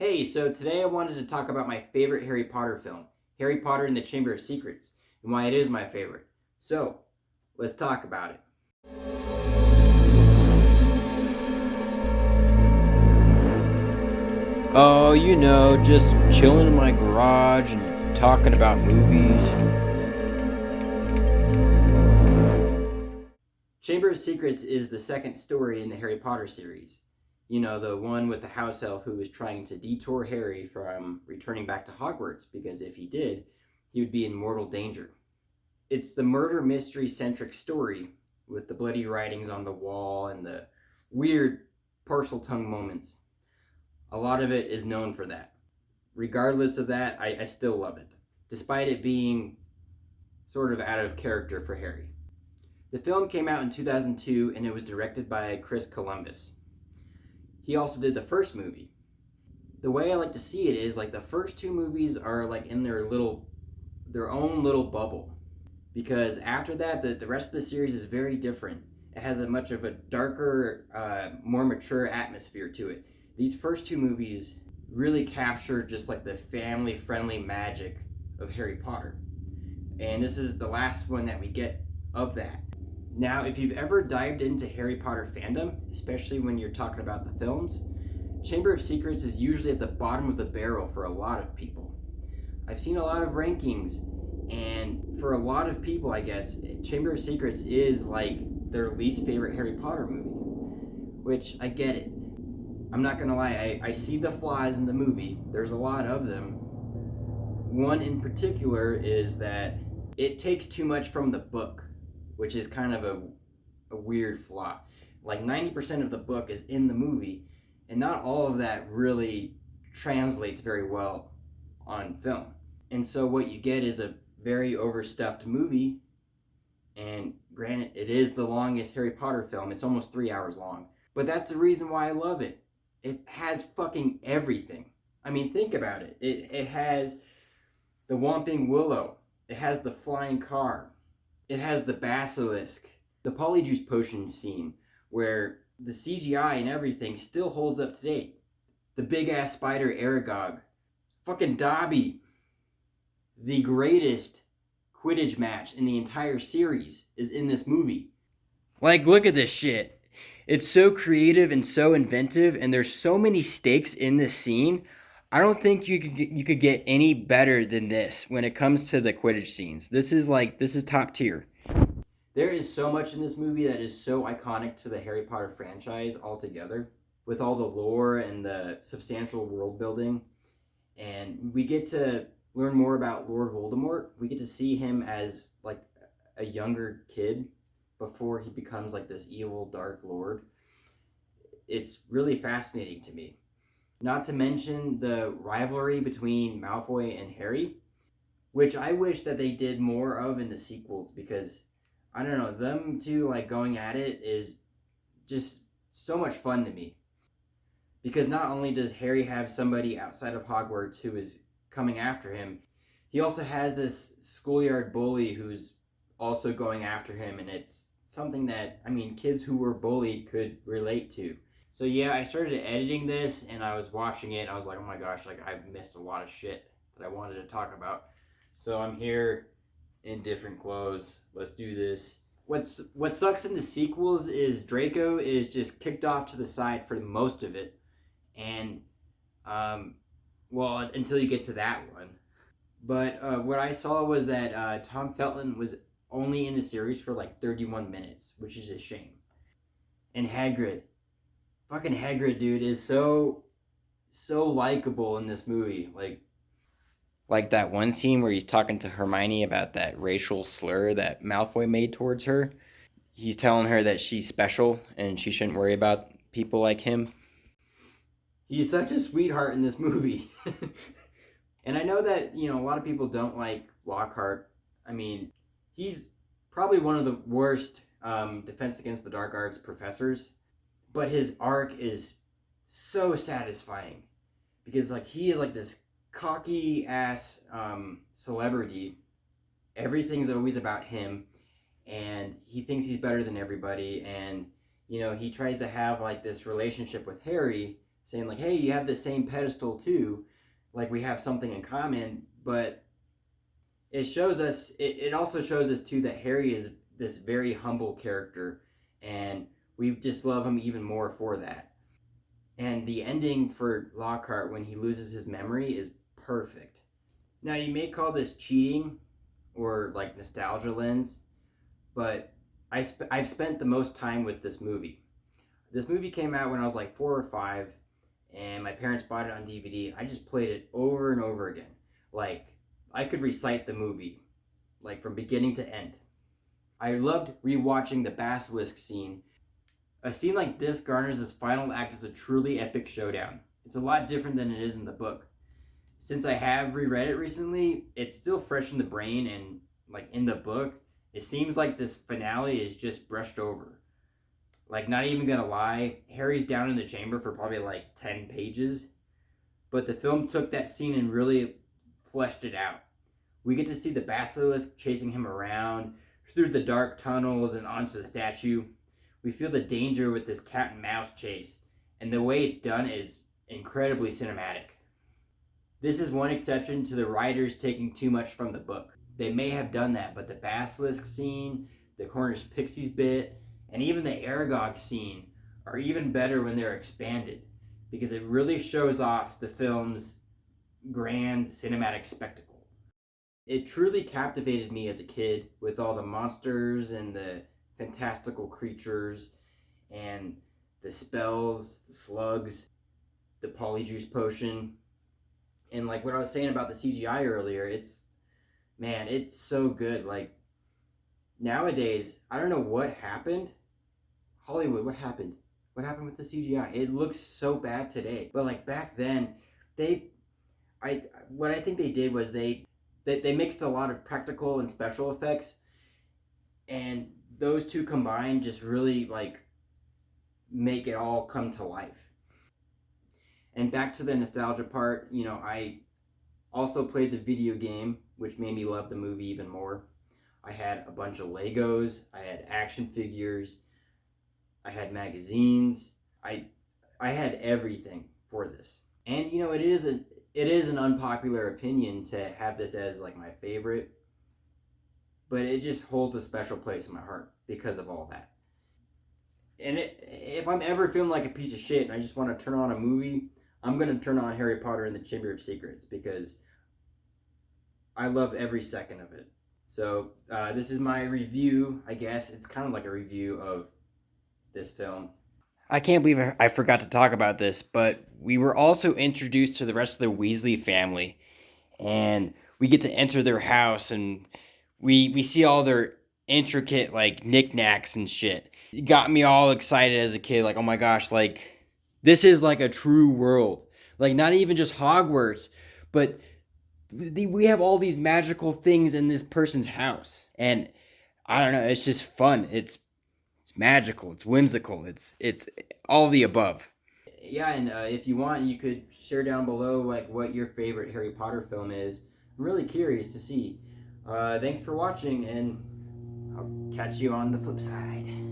Hey, so today I wanted to talk about my favorite Harry Potter film, Harry Potter and the Chamber of Secrets, and why it is my favorite. So, let's talk about it. Oh, just chilling in my garage and talking about movies. Chamber of Secrets is the second story in the Harry Potter series. You know, the one with the house elf who is trying to detour Harry from returning back to Hogwarts, because if he did, he would be in mortal danger. It's the murder mystery centric story with the bloody writings on the wall and the weird parcel tongue moments. A lot of it is known for that. Regardless of that, I still love it, despite it being sort of out of character for Harry. The film came out in 2002 and it was directed by Chris Columbus. He also did the first movie. The way I like to see it is like the first two movies are like in their own little bubble, because after that the rest of the series is very different. It has a much of a darker, more mature atmosphere to it. These first two movies really capture just like the family friendly magic of Harry Potter, and this is the last one that we get of that. Now, if you've ever dived into Harry Potter fandom, especially when you're talking about the films, Chamber of Secrets is usually at the bottom of the barrel for a lot of people. I've seen a lot of rankings, and for a lot of people, I guess, Chamber of Secrets is like their least favorite Harry Potter movie, which I get it. I'm not gonna lie, I see the flaws in the movie. There's a lot of them. One in particular is that it takes too much from the book, which is kind of a weird flaw. Like 90% of the book is in the movie, and not all of that really translates very well on film. And so what you get is a very overstuffed movie, and granted, it is the longest Harry Potter film. It's almost 3 hours long. But that's the reason why I love it. It has fucking everything. I mean, think about it. It has the Whomping Willow. It has the flying car. It has the Basilisk. The Polyjuice Potion scene, where the CGI and everything still holds up to date. The big ass spider Aragog. Fucking Dobby. The greatest Quidditch match in the entire series is in this movie. Like, look at this shit. It's so creative and so inventive, and there's so many stakes in this scene. I don't think you could get any better than this when it comes to the Quidditch scenes. This is top tier. There is so much in this movie that is so iconic to the Harry Potter franchise altogether, with all the lore and the substantial world building. And we get to learn more about Lord Voldemort. We get to see him as like a younger kid before he becomes like this evil dark lord. It's really fascinating to me. Not to mention the rivalry between Malfoy and Harry, which I wish that they did more of in the sequels, because I don't know, them two like going at it is just so much fun to me. Because not only does Harry have somebody outside of Hogwarts who is coming after him, he also has this schoolyard bully who's also going after him, and it's something that, I mean, kids who were bullied could relate to. So yeah, I started editing this and I was watching it. I was like, oh my gosh, like I've missed a lot of shit that I wanted to talk about. So I'm here in different clothes. Let's do this. What sucks in the sequels is Draco is just kicked off to the side for most of it, and well, until you get to that one. But what I saw was that Tom Felton was only in the series for like 31 minutes, which is a shame. And Hagrid, fucking Hagrid, dude, is so likable in this movie. Like that one scene where he's talking to Hermione about that racial slur that Malfoy made towards her. He's telling her that she's special and she shouldn't worry about people like him. He's such a sweetheart in this movie. And I know that, a lot of people don't like Lockhart. I mean, he's probably one of the worst Defense Against the Dark Arts professors. But his arc is so satisfying, because like he is like this cocky ass celebrity. Everything's always about him, and he thinks he's better than everybody. And he tries to have like this relationship with Harry saying like, hey, you have the same pedestal too, like we have something in common. But it also shows us too that Harry is this very humble character, and we just love him even more for that. And the ending for Lockhart when he loses his memory is perfect. Now you may call this cheating or like nostalgia lens, but I've spent the most time with this movie. This movie came out when I was like 4 or 5, and my parents bought it on DVD. I just played it over and over again. Like, I could recite the movie, like from beginning to end. I loved rewatching the Basilisk scene. A scene like this garners this final act as a truly epic showdown. It's a lot different than it is in the book. Since I have reread it recently, it's still fresh in the brain, and like in the book, it seems like this finale is just brushed over. Like, not even gonna lie, Harry's down in the chamber for probably like 10 pages, but the film took that scene and really fleshed it out. We get to see the basilisk chasing him around through the dark tunnels and onto the statue. We feel the danger with this cat and mouse chase, and the way it's done is incredibly cinematic. This is one exception to the writers taking too much from the book. They may have done that, but the basilisk scene, the Cornish pixies bit, and even the Aragog scene are even better when they're expanded, because it really shows off the film's grand cinematic spectacle. It truly captivated me as a kid with all the monsters and the fantastical creatures and the spells, the slugs, the polyjuice potion. And like what I was saying about the CGI earlier, it's so good. Like nowadays, I don't know what happened. Hollywood, what happened? What happened with the CGI? It looks so bad today. But like back then, they I what I think they did was they mixed a lot of practical and special effects, and those two combined just really like make it all come to life. And back to the nostalgia part, I also played the video game, which made me love the movie even more. I had a bunch of Legos, I had action figures, I had magazines. I I had everything for this. And it is an unpopular opinion to have this as like my favorite, but it just holds a special place in my heart because of all that. And if I'm ever feeling like a piece of shit and I just want to turn on a movie, I'm gonna turn on Harry Potter and the Chamber of Secrets because I love every second of it. So this is my review. I guess it's kind of like a review of this film. I can't believe I forgot to talk about this, but we were also introduced to the rest of the Weasley family, and we get to enter their house, and we see all their intricate like knickknacks and shit. It got me all excited as a kid, like, oh my gosh, like this is like a true world, like not even just Hogwarts, but we have all these magical things in this person's house, and I don't know, it's just fun. It's magical. It's whimsical. It's all the above. Yeah, and if you want, you could share down below like what your favorite Harry Potter film is. I'm really curious to see. Thanks for watching, and I'll catch you on the flip side.